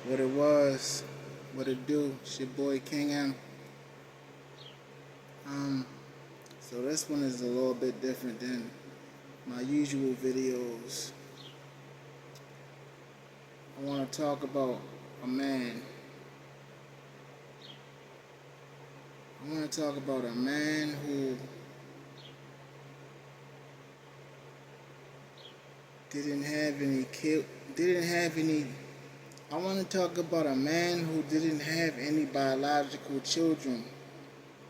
What it was, what it do, it's your boy King M. Um, so this one is a little bit different than my usual videos. I want to talk about a man. I want to talk about a man who didn't have any kid, didn't have any. I want to talk about a man who didn't have any biological children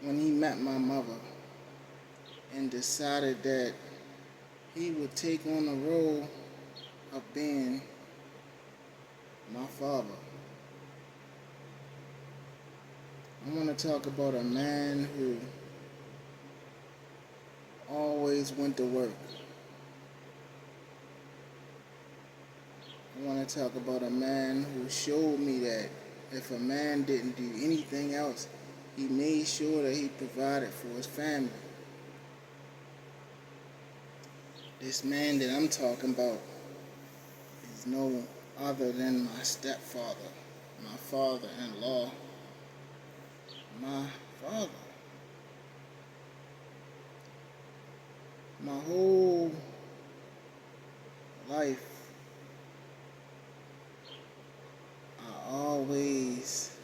when he met my mother and decided that he would take on the role of being my father. I want to talk about a man who always went to work. I want to talk about a man who showed me that if a man didn't do anything else, he made sure that he provided for his family. This man that I'm talking about is no other than my stepfather, my father-in-law, my father. My whole life, I always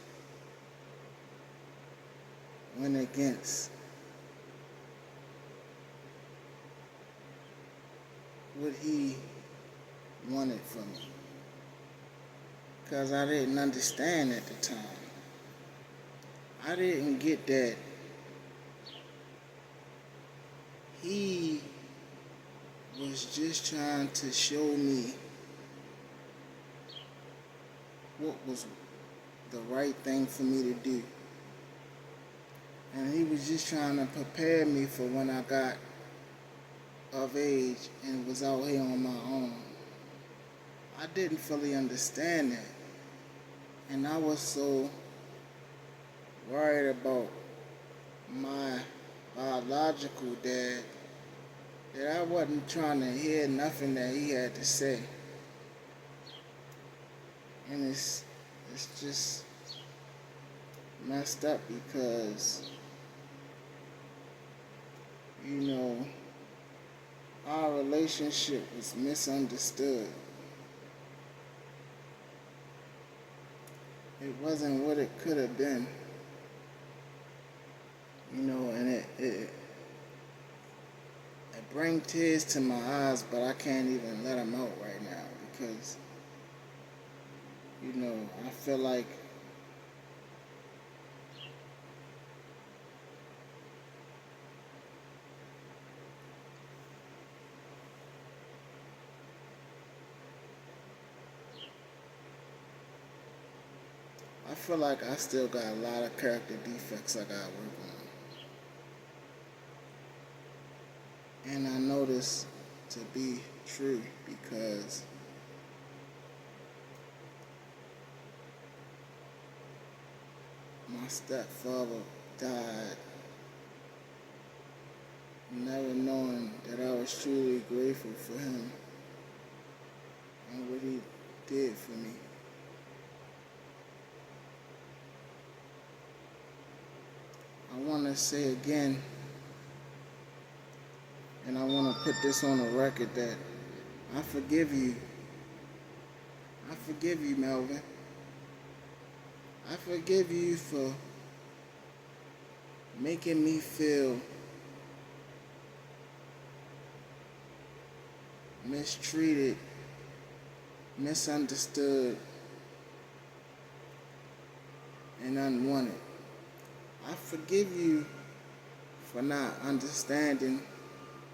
went against what he wanted from me because I didn't understand at the time. I didn't get that he was just trying to show me what was the right thing for me to do. And he was just trying to prepare me for when I got of age and was out here on my own. I didn't fully understand that. And I was so worried about my biological dad that I wasn't trying to hear nothing that he had to say. And it's just messed up because, our relationship was misunderstood. It wasn't what it could have been. And it brings tears to my eyes, but I can't even let them out right now because, I feel like I still got a lot of character defects I gotta work on. And I know this to be true because my stepfather died never knowing that I was truly grateful for him and what he did for me. I want to say again, and I want to put this on the record, that I forgive you. I forgive you, Melvin. I forgive you for making me feel mistreated, misunderstood, and unwanted. I forgive you for not understanding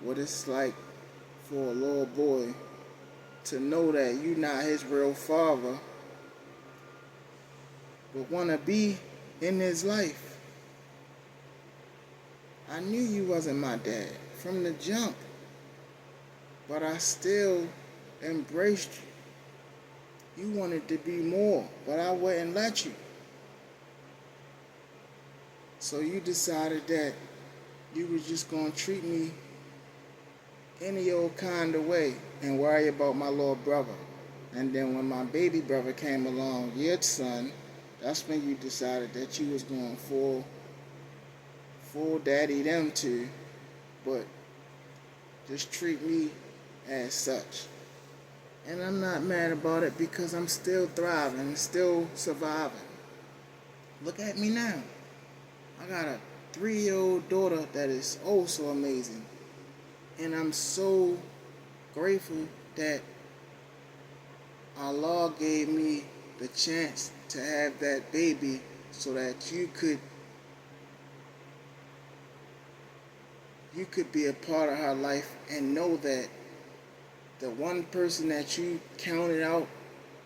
what it's like for a little boy to know that you're not his real father, but want to be in his life. I knew you wasn't my dad from the jump, but I still embraced you. You wanted to be more, but I wouldn't let you. So you decided that you was just going to treat me any old kind of way and worry about my little brother And then when my baby brother came along, your son, that's when you decided that you was going full daddy them too, but just treat me as such. And I'm not mad about it because I'm still thriving and still surviving. Look at me now. I got a 3-year-old daughter that is oh so amazing. And I'm so grateful that Allah gave me the chance to have that baby so that you could be a part of her life and know that the one person that you counted out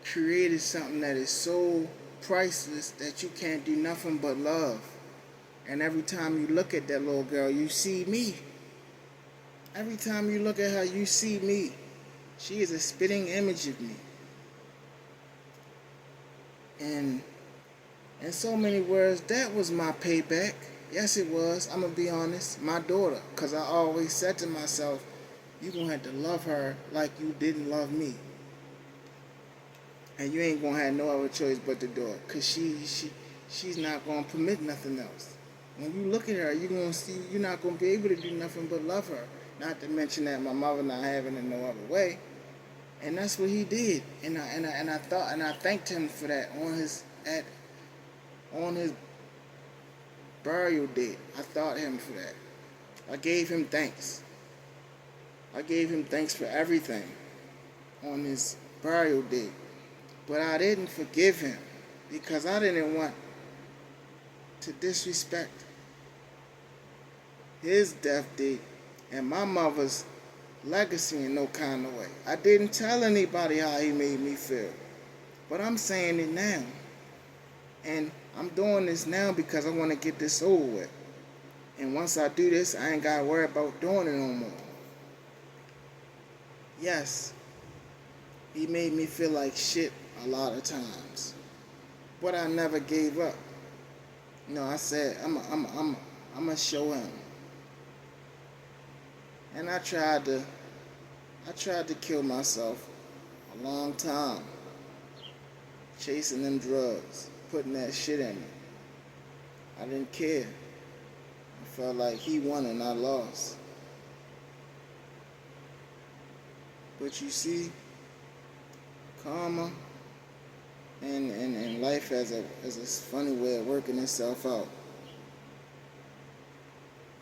created something that is so priceless that you can't do nothing but love. And every time you look at that little girl, you see me. Every time you look at her, you see me. She is a spitting image of me. And in so many words, that was my payback. Yes, it was. I'm going to be honest. My daughter. Because I always said to myself, you're going to have to love her like you didn't love me. And you ain't going to have no other choice but to do it. Because she's not going to permit nothing else. When you look at her, you're going to see you're not going to be able to do nothing but love her. Not to mention that my mother not having it no other way. And that's what he did. And I thanked him for that on his burial date. I thanked him for that. I gave him thanks. I gave him thanks for everything on his burial date. But I didn't forgive him because I didn't want to disrespect his death date and my mother's legacy in no kind of way. I didn't tell anybody how he made me feel. But I'm saying it now. And I'm doing this now because I want to get this over with. And once I do this, I ain't got to worry about doing it no more. Yes, he made me feel like shit a lot of times. But I never gave up. No, I said, I'm going to show him. And I tried to kill myself a long time. Chasing them drugs, putting that shit in me. I didn't care. I felt like he won and I lost. But you see, karma and life has a funny way of working itself out.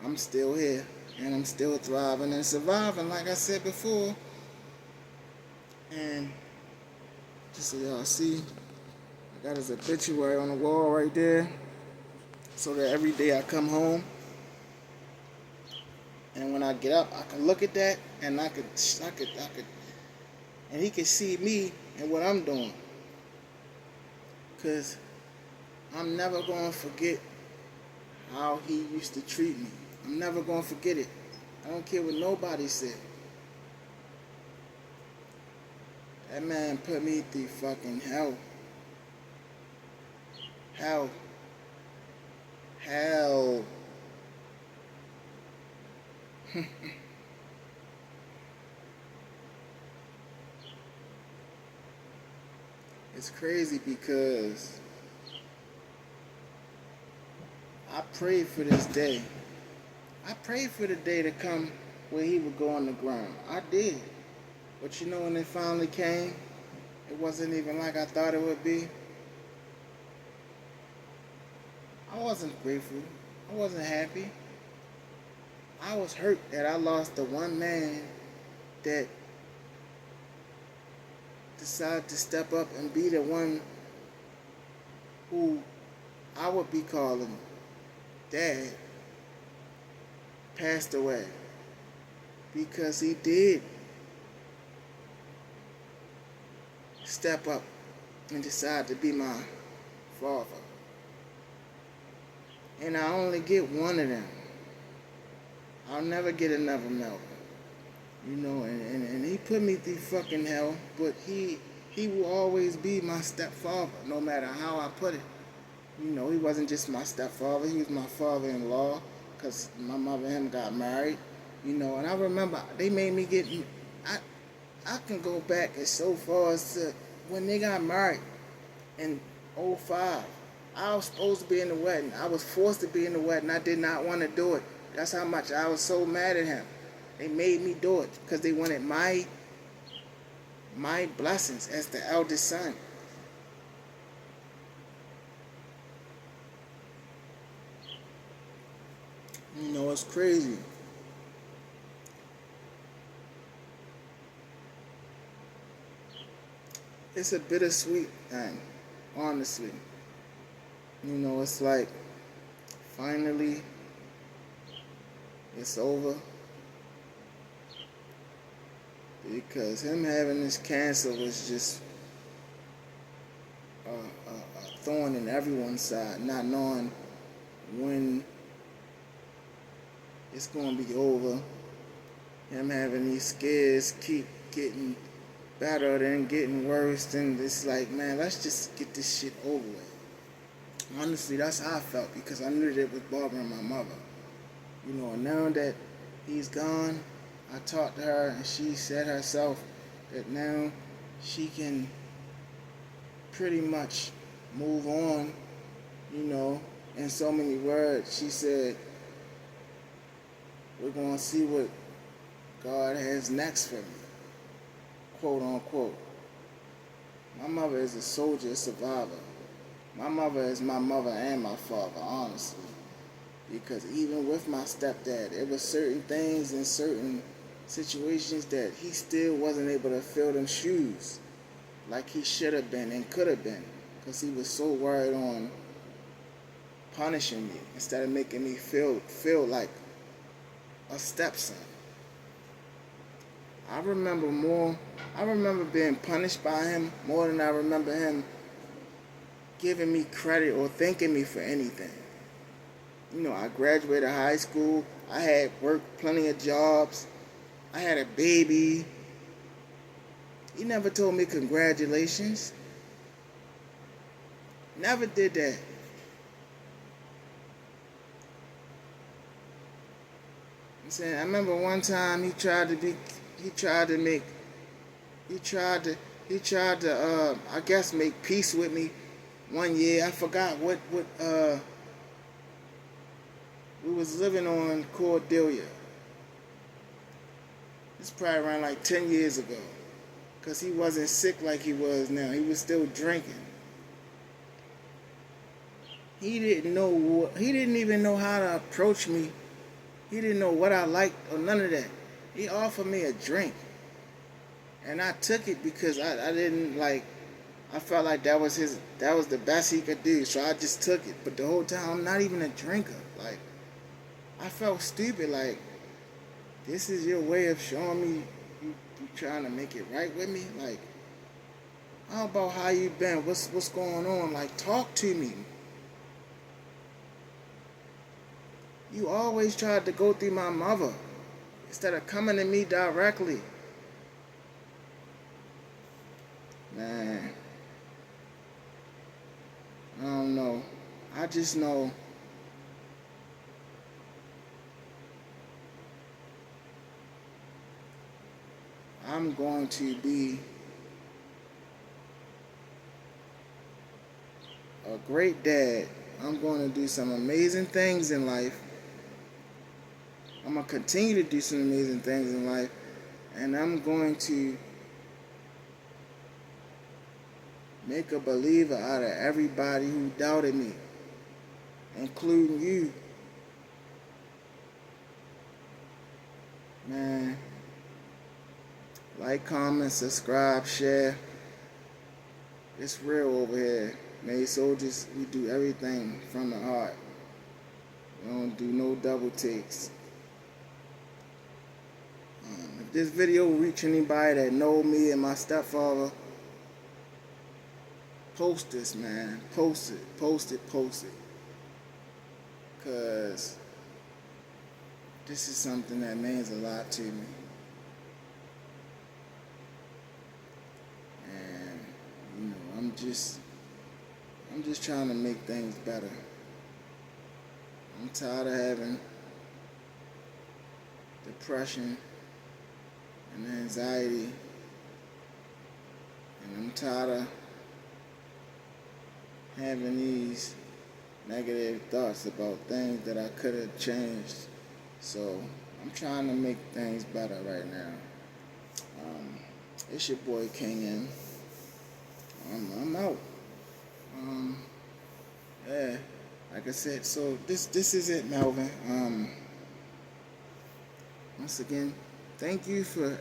I'm still here and I'm still thriving and surviving like I said before. And just so y'all see, I got his obituary on the wall right there so that every day I come home and when I get up I can look at that and I could and he can see me and what I'm doing. Cause I'm never gonna forget how he used to treat me. I'm never gonna forget it. I don't care what nobody said. That man put me through fucking hell. Hell. It's crazy because I prayed for this day. I prayed for the day to come where he would go on the ground. I did. But you know when it finally came, it wasn't even like I thought it would be. I wasn't grateful. I wasn't happy. I was hurt that I lost the one man that decided to step up and be the one who I would be calling Dad passed away because he did step up and decide to be my father. And I only get one of them. I'll never get another Melvin. You know, and he put me through fucking hell, but he will always be my stepfather, no matter how I put it. You know, he wasn't just my stepfather, he was my father-in-law, because my mother and him got married. You know, and I remember they made me get, I can go back as so far as to when they got married in '05. I was supposed to be in the wedding. I was forced to be in the wedding. I did not want to do it. That's how much I was so mad at him. They made me do it because they wanted my blessings as the eldest son. You know, it's crazy. It's a bittersweet thing, honestly. You know, it's like finally it's over because him having this cancer was just a thorn in everyone's side, not knowing when it's going to be over. Him having these scares keep getting better than getting worse, and it's like, man, let's just get this shit over with. Honestly, that's how I felt because I knew that it was bothering my mother. You know, now that he's gone, I talked to her and she said herself that now she can pretty much move on, you know, in so many words. She said, we're going to see what God has next for me, quote unquote. My mother is a soldier, a survivor. My mother is my mother and my father, honestly. Because even with my stepdad, there were certain things and certain situations that he still wasn't able to fill them shoes like he should have been and could have been. Because he was so worried on punishing me instead of making me feel like a stepson. I remember being punished by him more than I remember him giving me credit or thanking me for anything. You know, I graduated high school. I had worked plenty of jobs. I had a baby. He never told me congratulations. Never did that. I'm saying, I remember one time he tried to I guess make peace with me one year. I forgot what we was living on Cordelia. It's probably around like 10 years ago. Because he wasn't sick like he was now. He was still drinking. He didn't even know how to approach me. He didn't know what I liked or none of that. He offered me a drink. And I took it because I didn't like, I felt like that was the best he could do. So I just took it. But the whole time, I'm not even a drinker. Like, I felt stupid. Like, this is your way of showing me you trying to make it right with me? Like, how about how you been? What's going on? Like, talk to me. You always tried to go through my mother instead of coming to me directly. Man, I don't know. I just know I'm going to be a great dad. I'm going to do some amazing things in life. I'm going to continue to do some amazing things in life. And I'm going to make a believer out of everybody who doubted me, including you. Man, like, comment, subscribe, share. It's real over here. Made soldiers, we do everything from the heart. We don't do no double takes. If this video will reach anybody that know me and my stepfather, post this, man. Post it. Because this is something that means a lot to me. And, you know, I'm just trying to make things better. I'm tired of having depression and anxiety And I'm tired of having these negative thoughts about things that I could have changed. So I'm trying to make things better right now. It's your boy King, and I'm out. Um, yeah, like I said, so this is it, Melvin. Once again, thank you for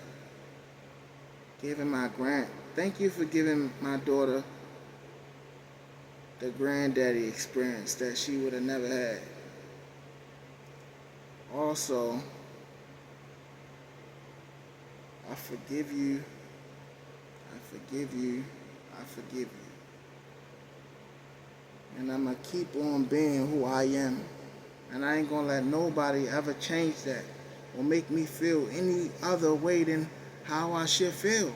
giving my grand. Thank you for giving my daughter the granddaddy experience that she would have never had. Also, I forgive you. I forgive you. I forgive you. And I'm going to keep on being who I am. And I ain't going to let nobody ever change that or make me feel any other way than how I should feel.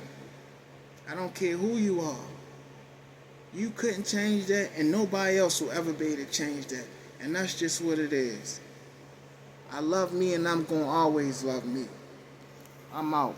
I don't care who you are. You couldn't change that, and nobody else will ever be able to change that. And that's just what it is. I love me, and I'm going to always love me. I'm out.